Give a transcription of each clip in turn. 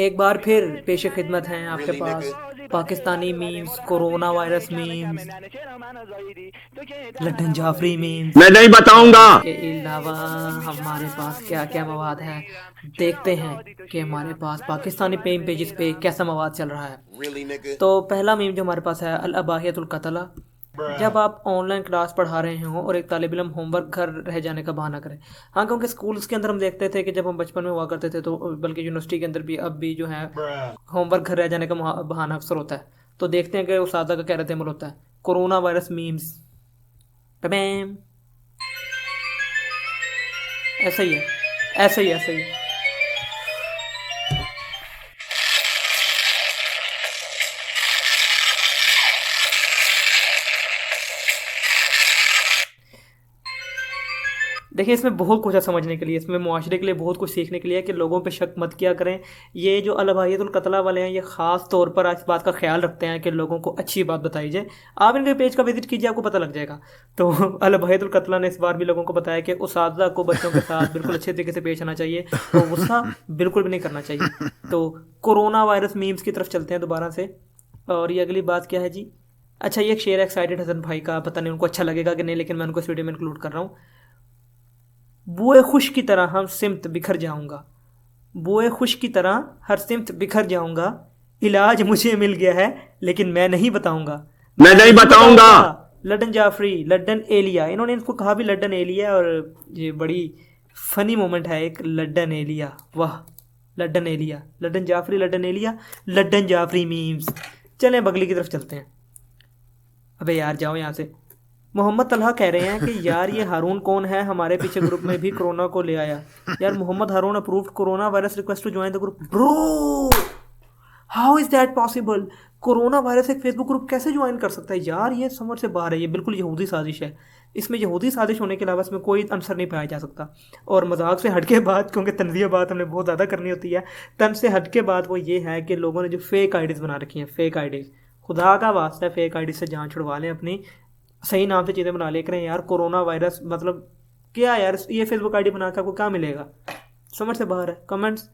एक बार फिर पेश खिदमत हैं आपके पास Pakistani memes, corona virus memes, Laddan Jafri memes. मैं नहीं और बताऊंगा। इसके अलावा हमारे पास क्या क्या मवाद है, देखते हैं कि हमारे पास पाकिस्तानी पेम पेजेस पे कैसा मवाद चल रहा है। तो पहला मीम जो हमारे पास है, अल अबाहियतुल कतला। जब आप ऑनलाइन क्लास पढ़ा रहे हों और एक तालिब इल्म होमवर्क घर रह जाने का बहाना करें। हाँ, क्योंकि स्कूल्स के अंदर हम देखते थे कि जब हम बचपन में हुआ करते थे, तो बल्कि यूनिवर्सिटी के अंदर भी अब भी जो है होमवर्क घर रह जाने का बहाना अक्सर होता है। तो देखते हैं कि उस्तादा का क्या रद्द अमल होता है। Corona virus memes. पैम। ऐसा ही है, ऐसा ही, ऐसा ही। देखिए, इसमें बहुत कुछ है समझने के लिए, इसमें मुआशरे के लिए बहुत कुछ सीखने के लिए है कि लोगों पे शक मत किया करें। ये जो अलबाहियतुल कतला वाले हैं, ये ख़ास तौर पर इस बात का ख्याल रखते हैं कि लोगों को अच्छी बात बताई जाए। आप इनके पेज का विजिट कीजिए, आपको पता लग जाएगा। तो अलबाहियतुल कतला ने इस बार भी लोगों को बताया कि उसातिज़ा को बच्चों के साथ बिल्कुल अच्छे तरीके से पेश आना चाहिए और गुस्सा बिल्कुल भी नहीं करना चाहिए। तो कोरोना वायरस मीम्स की तरफ चलते हैं दोबारा से। और ये अगली बात क्या है जी? अच्छा, ये एक शेर है एक्साइटेड हसन भाई का, पता नहीं उनको अच्छा लगेगा कि नहीं, लेकिन मैं उनको इस वीडियो में इंक्लूड कर रहा हूँ। बुए खुश की तरह हम सिमत बिखर जाऊंगा, बुए खुश की तरह हर सिमत बिखर जाऊंगा। इलाज मुझे मिल गया है लेकिन मैं नहीं बताऊंगा, मैं मैं नहीं नहीं बताऊंगा। बताऊंगा। लड्डन जाफरी, लड्डन एलिया, इन्होंने इनको कहा भी लड्डन एलिया। और ये बड़ी फनी मोमेंट है एक, लड्डन एलिया, वाह। लड्डन एलिया, लड्डन जाफरी, लड्डन एलिया, लड्डन जाफरी मीम्स। चलें बगली की तरफ चलते हैं। अबे यार जाओ यहाँ से। मोहम्मद तलहा कह रहे हैं कि यार ये हारून कौन है, हमारे पीछे ग्रुप में भी कोरोना को ले आया। यार Mohammad Haroon approved corona virus request to join the group. Bro, how is that possible? Corona virus एक फेसबुक ग्रुप कैसे ज्वाइन कर सकता है यार? ये समझ से बाहर है, ये बिल्कुल यहूदी साजिश है। इसमें यहूदी साजिश होने के अलावा इसमें कोई आंसर नहीं पाया जा सकता। और मजाक से हट के बात, क्योंकि तंजिया बात हमने बहुत ज़्यादा करनी होती है, तन से हट के बात वो ये है कि लोगों ने जो फेक आईडीज़ बना रखी हैं, फेक आईडीज़, खुदा का वास्ता है फेक आईडी से जान छुड़वा लें अपनी। सही नाम से चीज़ें बना ले करें यार। कोरोना वायरस मतलब क्या यार? ये फेसबुक आईडी बना के आपको क्या मिलेगा? समझ से बाहर है। कमेंट्स,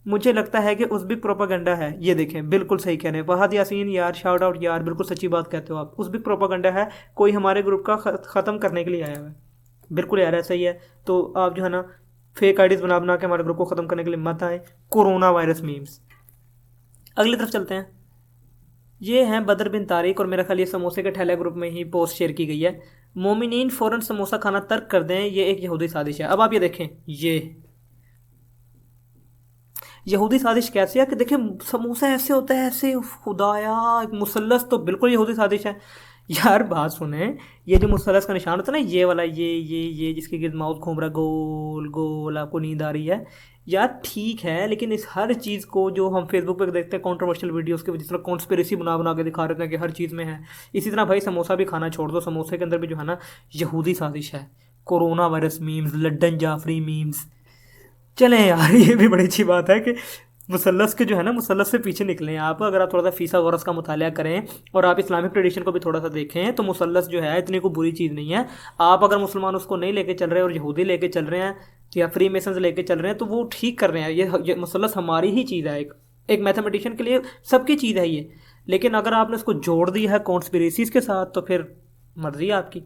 मुझे लगता है कि उस भी प्रोपागंडा है। ये देखें, बिल्कुल सही कह रहे हैं फहद यासीन यार, शाउट आउट यार, बिल्कुल सच्ची बात कहते हो आप। उस भी प्रोपागंडा है, कोई हमारे ग्रुप का ख़त्म करने के लिए आया हुआ है। बिल्कुल यार ऐसा ही है। तो आप जो है ना, फेक आईडीज़ बना बना के हमारे ग्रुप को ख़त्म करने के लिए मत आए। Corona virus memes. अगली तरफ चलते हैं। ये हैं बदर बिन तारिक, और मेरा ख्याल ये समोसे के ठेले ग्रुप में ही पोस्ट शेयर की गई है। मोमिनीन फ़ौरन समोसा खाना तर्क कर दें, ये एक यहूदी साजिश है। अब आप ये देखें, ये यहूदी साजिश कैसे है कि देखिए समोसा ऐसे होता है, ऐसे, खुदाया, एक मुसल्लस तो बिल्कुल यहूदी साजिश है। यार बात सुने, ये जो मुसल्लस का निशान होता है ना, ये वाला, ये जिसके गिर्द माउथ घूम रहा, गोल गोल, आपको नींद आ रही है यार, ठीक है। लेकिन इस हर चीज़ को जो हम फेसबुक पे देखते हैं कंट्रोवर्शियल वीडियोस के, जिस तरह कॉन्स्पिरेसी बना बना के दिखा रहे हैं कि हर चीज़ में है, इसी तरह भाई समोसा भी खाना छोड़ दो, समोसे के अंदर भी जो है ना यहूदी साजिश है। Corona virus memes, Laddan Jafri memes. चलें यार, ये भी बड़ी अच्छी बात है कि मुसल्लस के जो है ना, मुसल्लस से पीछे निकलें आप। अगर आप थोड़ा सा फीसागोरस का मुतालिया करें और आप इस्लामिक ट्रेडिशन को भी थोड़ा सा देखें, तो मुसल्लस जो है इतनी कोई बुरी चीज़ नहीं है। आप अगर मुसलमान उसको नहीं लेके चल रहे और यहूदी लेके चल रहे हैं या फ्री मेसन्स लेके चल रहे हैं, तो वो ठीक कर रहे हैं। ये मुसल्लस हमारी ही चीज़ है, एक मैथमेटिशियन के लिए सबकी चीज़ है ये। लेकिन अगर आपने उसको जोड़ दिया है कॉन्स्पिरेसीज के साथ, तो फिर मर्जी है आपकी।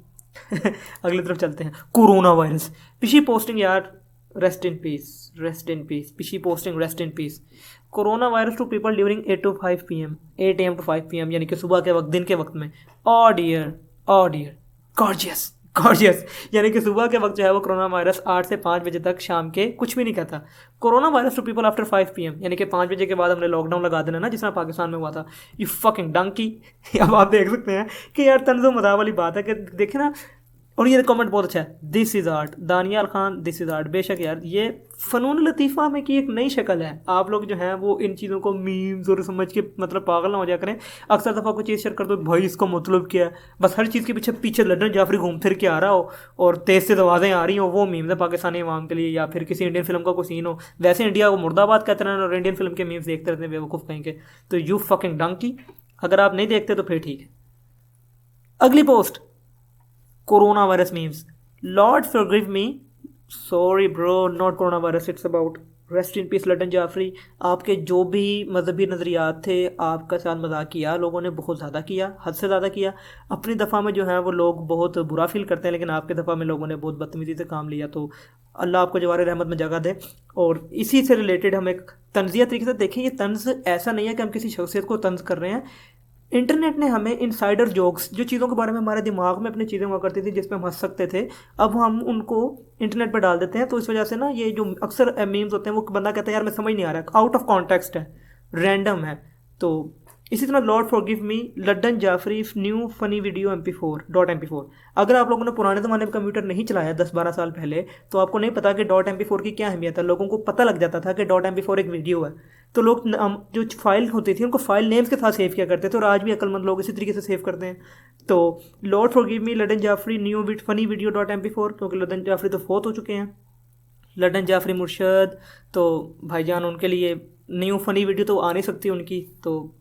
अगली तरफ चलते हैं। कोरोना वायरस, पिछली पोस्टिंग यार, rest in peace, rest in peace, पिछली posting rest in peace. Corona virus to people during 8 to 5 PM, 8 AM to 5 PM, यानी कि सुबह के वक्त, दिन के वक्त में। ऑ डियर, ऑ डियर, गॉर्जियस, गॉर्जियस। यानी कि सुबह के वक्त जो है वो कोरोना वायरस 8 से 5 बजे तक शाम के कुछ भी नहीं कहता। Corona virus to people after 5 PM, यानी कि 5 बजे के बाद हमने लॉकडाउन लगा देना ना, जिस तरह पाकिस्तान में हुआ था। You fucking donkey. अब आप देख सकते हैं कि यार तंज़ो मज़ाक वाली बात है कि देखे ना। और ये कमेंट बहुत अच्छा है, this is art, Daniyal Khan, this is art. बेशक यार, ये फ़नून लतीफ़ा में की एक नई शक्ल है। आप लोग जो हैं वो इन चीज़ों को मीम्स और समझ के मतलब पागल ना हो जाया करें। अक्सर दफ़ा कोई चीज़ शेयर कर दो, भाई इसका मतलब क्या है, बस हर चीज़ के पीछे पीछे लड्डन जाफरी घूम फिर के आ रहा हो और तेज़ से आवाज़ें आ रही हो, वो मीम्स है पाकिस्तानी अवाम के लिए। या फिर किसी इंडियन फिल्म का कोई सीन हो, वैसे इंडिया को मुर्दाबाद कहते हैं और इंडियन फिल्म के मीम्स देखते रहते हैं बेवकूफ़ कहीं के। तो यू फकिंग डंकी। अगर आप नहीं देखते तो फिर ठीक है। अगली post, corona virus memes. Lord forgive me. Sorry, bro, not coronavirus. It's about rest in peace Laddan Jafri. आपके जो भी मजहबी नज़रियात थे आपका साथ मजाक किया लोगों ने, बहुत ज़्यादा किया, हद से ज़्यादा किया। अपनी दफ़ा में जो है वो लोग बहुत बुरा फील करते हैं, लेकिन आपकी दफ़ा में लोगों ने बहुत बदतमीज़ी से काम लिया। तो अल्लाह आपको जवार रहमत में जगह दे। और इसी से रिलेटेड हम एक तंज़िया तरीके से देखें, ये तंज़ ऐसा नहीं है कि हम किसी शख्सियत को तंज़ कर रहे हैं। इंटरनेट ने हमें इनसाइडर जोक्स, जो चीज़ों के बारे में हमारे दिमाग में अपनी चीज़ें हुआ करती थी जिस पे हम हंस सकते थे, अब हम उनको इंटरनेट पर डाल देते हैं। तो इस वजह से ना ये जो अक्सर मीम्स होते हैं वो बंदा कहता है यार मैं समझ नहीं आ रहा, आउट ऑफ कॉन्टेक्स्ट है, रैंडम है। तो इसी तरह Lord forgive me Laddan Jafri new funny video MP4 अगर आप लोगों ने पुराने ज़माने में कंप्यूटर नहीं चलाया 10-12 साल पहले, तो आपको नहीं पता कि .MP4 की क्या अहमियत है। लोगों को पता लग जाता था कि .MP4 एक वीडियो है, तो लोग जो फाइल होती थी उनको फाइल नेम्स के साथ सेव किया करते थे, और आज भी अक्लमंद लोग इसी तरीके से सेव करते हैं। तो Lord forgive me Laddan Jafri new funny video .MP4, क्योंकि लड्डन जाफरी तो फोत हो चुके हैं। लड्डन जाफरी मुर्शद तो भाईजान, उनके लिए न्यू फ़नी वीडियो तो आ नहीं सकती उनकी, तो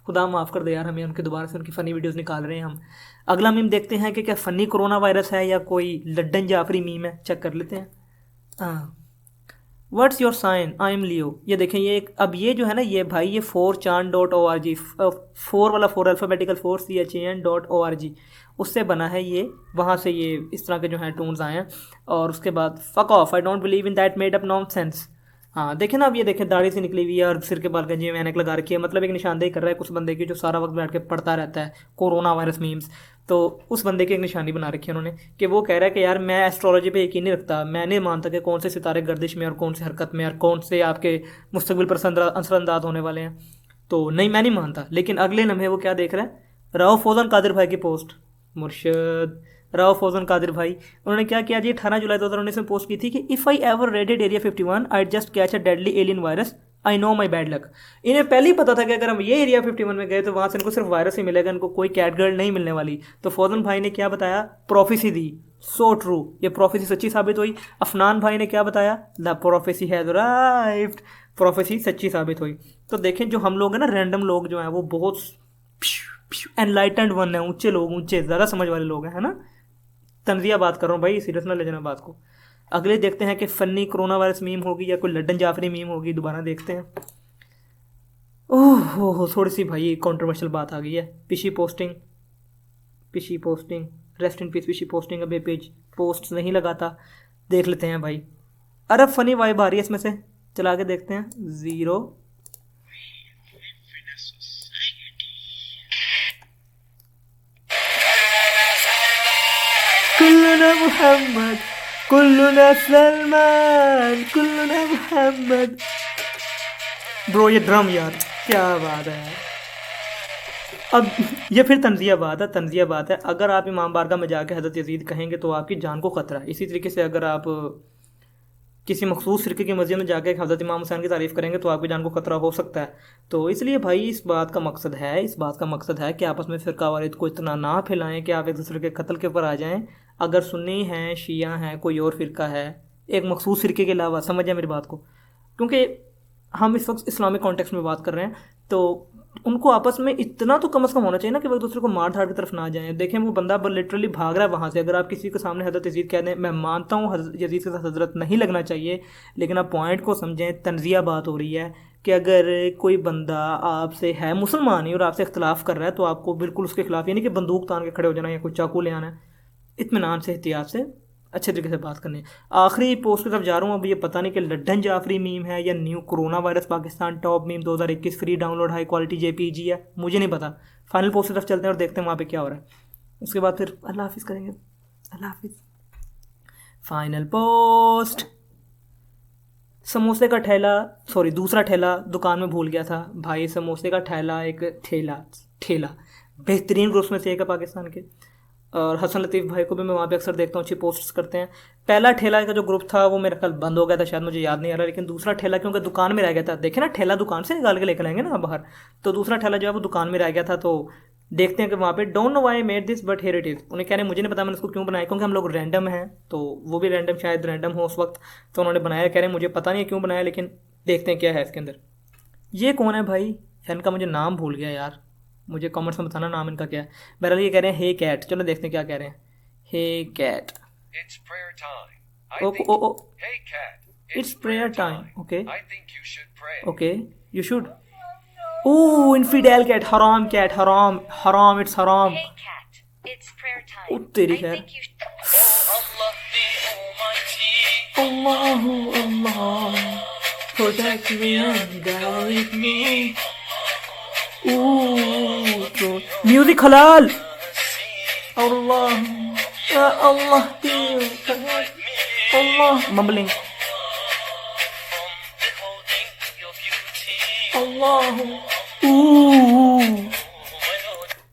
खुदा माफ़ कर दे यार, हमें उनके दोबारा से उनकी फ़नी वीडियोस निकाल रहे हैं हम। अगला मीम देखते हैं कि क्या फ़नी कोरोना वायरस है या कोई लड्डन जाफरी मीम है, चेक कर लेते हैं। हाँ, what's your sign, I am Leo. ये देखें, ये एक अब ये जो है ना, ये भाई ये 4chan.org, 4 वाला 4 अल्फ़ाबेटिकल 4CHAN.org उससे बना है ये, वहाँ से ये इस तरह के जो हैं टून्स आए हैं। और उसके बाद fuck off, I don't believe in that made up nonsense. हाँ देखें ना, अब ये देखें दाढ़ी से निकली हुई है और सिर के बाल गंजी में ऐनक लगा रखी है, मतलब एक निशानदेही कर रहा है उस बंदे की जो सारा वक्त बैठ के पढ़ता रहता है कोरोना वायरस मीम्स। तो उस बंदे की एक निशानी बना रखी है उन्होंने कि वो कह रहा है कि यार मैं एस्ट्रोलॉजी पे यकीन नहीं रखता, मैं नहीं मानता कि कौन से सितारे गर्दिश में और कौन से हरकत में और कौन से आपके मुस्तकबिल पर असरअंदाज होने वाले हैं। तो नहीं, मैं नहीं मानता। लेकिन अगले लम्हे वो क्या देख रहा है, राव फौजन कादिर भाई की पोस्ट, मुर्शद राव फौजन कादिर भाई, उन्होंने क्या किया जी, 18 जुलाई 2019 में पोस्ट की थी कि if I ever raided area 51 I just catch a deadly alien virus, I know my bad luck. इन्हें पहले ही पता था कि अगर हम ये एरिया 51 में गए तो वहाँ से इनको सिर्फ वायरस ही मिलेगा, इनको कोई कैट गर्ल नहीं मिलने वाली। तो फौजन भाई ने क्या बताया, प्रोफेसी दी, सो ट्रू, ये प्रोफेसी सच्ची साबित हुई। अफनान भाई ने क्या बताया, the prophecy has arrived, prophecy सच्ची साबित हुई। तो देखें जो हम लोग हैं ना, रैंडम लोग जो हैं वो बहुत एनलाइटेंड वन है, ऊंचे लोग, ऊंचे ज़्यादा समझ वाले लोग हैं, है ना। तंजिया बात कर रहा हूँ भाई, सीरियस ना ले जाना बात को। अगले देखते हैं कि फ़नी कोरोना वायरस मीम होगी या कोई लड्डन जाफरी मीम होगी, दोबारा देखते हैं। ओह हो, थोड़ी सी भाई कंट्रोवर्शियल बात आ गई है। पिशी पोस्टिंग रेस्ट इन पीस पिशी पोस्टिंग, अब ये पेज पोस्ट नहीं लगाता, देख लेते हैं भाई। अरब फ़नी वाइब आ रही है इसमें से, चला के देखते हैं। 0 कुल्लुना मोहम्मद, कुल्लुना सलमान, कुल्लुना मोहम्मद। ब्रो ये ड्रम यार क्या बात है। अब ये फिर तंजिया बात है। अगर आप इमाम बारगाह में जाके हज़रत यजीद कहेंगे तो आपकी जान को ख़तरा है। इसी तरीके से अगर आप किसी मखसूस फ़िरके की मस्जिद में जाके हज़रत इमाम हुसैन की तारीफ़ करेंगे तो आपकी जान को ख़तरा हो सकता है। तो इसलिए भाई इस बात का मकसद है कि आपस में फ़िरकावारियत को इतना ना फैलाएं कि आप एक दूसरे के कत्ल के ऊपर आ जाएं। अगर सुन्नी हैं, शिया हैं, कोई और फ़िरका है एक मखसूस फ़िरके के अलावा, समझ जाए मेरी बात को, क्योंकि हम इस वक्त इस्लामिक कॉन्टेक्स्ट में बात कर रहे हैं, तो उनको आपस में इतना तो कम से कम होना चाहिए ना कि वो एक दूसरे को मार धाड़ की तरफ ना जाएं। देखें वो बंदा लिटरली भाग रहा है वहाँ से। अगर आप किसी के सामने हज़रत यजीद कह दें, मैं मानता हूँ हज़रत यजीद के साथ हज़रत नहीं लगना चाहिए, लेकिन आप पॉइंट को समझें। तंजिया बात हो रही है कि अगर कोई बंदा आपसे है मुसलमान ही और आपसे इख्तलाफ कर रहा है तो आपको बिल्कुल उसके खिलाफ, यानी कि बंदूक तान के खड़े हो जाना या कोई चाकू ले आना है, इत्मीनान से, एहतियात से, अच्छे तरीके से बात करनी है। आखिरी पोस्ट की तरफ जा रहा हूँ। अब ये पता नहीं कि लड्डन जाफरी मीम है या new corona virus Pakistan top meme 2021 free download high quality JPG है, मुझे नहीं पता। फाइनल पोस्ट की तरफ चलते हैं और देखते हैं वहाँ पे क्या हो रहा है। उसके बाद फिर अल्लाह हाफिज़ करेंगे। अल्लाह हाफिज़। फाइनल पोस्ट, समोसे का ठेला, सॉरी दूसरा ठेला दुकान में भूल गया था भाई। समोसे का ठेला एक ठेला बेहतरीन ग्रुप्स में से एक है पाकिस्तान के, और हसन लतीफ़ भाई को भी मैं वहाँ पे अक्सर देखता हूँ, अच्छी पोस्ट्स करते हैं। पहला ठेला का जो ग्रुप था वो मेरा कल बंद हो गया था, शायद मुझे याद नहीं आ रहा, लेकिन दूसरा ठेला क्योंकि दुकान में रह गया था। देखे ना, ठेला दुकान से निकाल के लेकर आएंगे ना बाहर, तो दूसरा ठेला जो है वो दुकान में रह गया था। तो देखते हैं कि वहाँ पे don't know why made this but here it is. उन्हें कह रहे मुझे नहीं पता मैंने उसको क्यों बनाया, क्योंकि हम लोग रैंडम हैं, तो वो भी रैंडम, शायद रैंडम हो उस वक्त, तो उन्होंने बनाया। कह रहे मुझे पता नहीं है क्यों बनाया, लेकिन देखते हैं क्या है इसके अंदर। ये कौन है भाई, इनका मुझे नाम भूल गया यार, मुझे कमेंट्स में बताना नाम इनका क्या है। बहरहाल ये कह रहे हैं हे कैट, चलो देखते हैं क्या कह रहे हैं। Hey cat. It's prayer time. I think. Hey cat. It's prayer time. Okay. I think you should pray. Okay. You should. Oh, infidel cat. Haram cat. Haram. Haram. It's haram. Hey cat. It's prayer time. Oh, तेरी I खैर. think you should. Allahu Allah. Protect me and guide me. Ooh. True. Music halal. Allah. Ya Allah. Allah. Mumbling.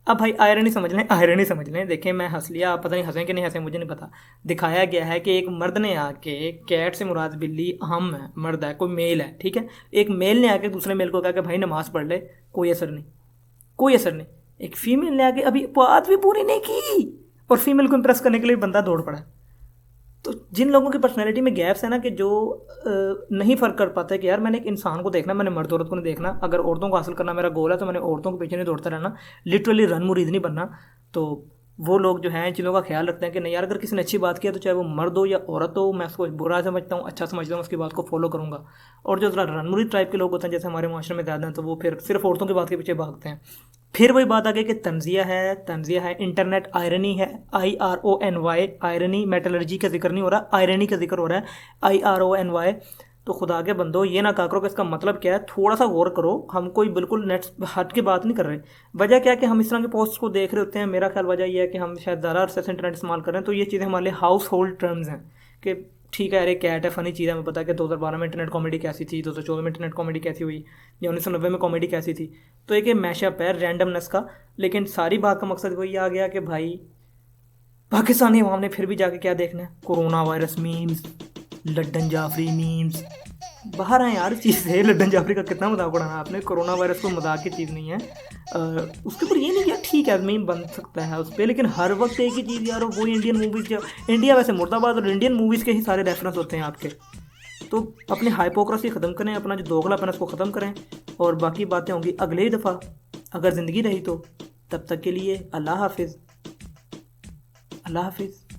अब भाई irony समझ लें, irony समझ लें. देखें मैं हंस लिया, आप पता नहीं हंसें कि नहीं हंसें, मुझे नहीं पता. दिखाया गया है कि एक मर्द ने आके, कैट से मुराद बिल्ली हम है, मर्द है, कोई मेल है, ठीक है. एक मेल ने आके दूसरे मेल को कहा कि भाई नमाज पढ़ ले, कोई असर नहीं, कोई असर नहीं. एक फीमेल ने आके अभी बात भी पूरी नहीं की और फीमेल को इम्प्रेस करने के लिए बंदा दौड़ पड़ा. तो जिन लोगों की पर्सनैलिटी में गैप्स है ना, कि जो नहीं फ़र्क कर पाते कि यार मैंने एक इंसान को देखना, मैंने मर्द औरत को नहीं देखना. अगर औरतों को हासिल करना मेरा गोल है तो मैंने औरतों के पीछे नहीं दौड़ता रहना, लिटरली रन मुरीद नहीं बनना. तो वो लोग जो हैं इन चीज़ों का ख्याल रखते हैं कि नहीं यार अगर किसी ने अच्छी बात किया तो चाहे वो मर्द हो या औरत हो, मैं उसको बुरा समझता हूँ, अच्छा समझता हूँ, उसकी बात को फॉलो करूँगा. और जो ज़रा रन मुरीद टाइप के लोग होते हैं जैसे हमारे माशरे में ज़्यादा हैं, तो वो फिर सिर्फ औरतों की बात के पीछे भागते हैं. फिर वही बात आ गई कि तंजिया है, इंटरनेट आयरनी है, IRONY, आयरनी, मेटलर्जी का जिक्र नहीं हो रहा, आयरनी का जिक्र हो रहा है, IRONY. तो खुदा के बंदो ये ना कहा करो कि इसका मतलब क्या है, थोड़ा सा गौर करो. हम कोई बिल्कुल नेट हट के बात नहीं कर रहे. वजह क्या है कि हम इस तरह के पोस्ट को देख रहे होते हैं. मेरा ख्याल वजह यह है कि हम शायद ज़्यादा अरसे से इंटरनेट इस्तेमाल कर रहे हैं, तो ये चीज़ें हमारे लिए हाउस होल्ड टर्म्स हैं कि ठीक है अरे कैट है, फ़नी चीज़ है. हमें पता है कि 2012 में इंटरनेट कॉमेडी कैसी थी, 2014 में इंटरनेट कॉमेडी कैसी हुई, या 1990 में कॉमेडी कैसी थी. तो एक मैशअप है रैंडमनेस का. लेकिन सारी बात का मकसद वही आ गया कि भाई पाकिस्तानी अवाम ने फिर भी जाके क्या देखना है, corona virus memes, Laddan Jafri memes. बाहर आए यार चीज़ से. लड्डन जाफरी का कितना मजाक उड़ाना आपने, कोरोना वायरस को मजाक की चीज़ नहीं है. उसके ऊपर ये नहीं किया, ठीक है मीम बन सकता है उस पर, लेकिन हर वक्त एक ही चीज़ यार, वो इंडियन मूवीज़. इंडिया वैसे मुर्दाबाद, और इंडियन मूवीज़ के ही सारे रेफरेंस होते हैं आपके. तो अपनी हाइपोक्रेसी ख़त्म करें, अपना जो दोगलापन है उसको ख़त्म करें, और बाकी बातें होंगी अगले ही दफ़ा अगर ज़िंदगी रही तो. तब तक के लिए अल्लाह हाफिज़. अल्लाह हाफिज़.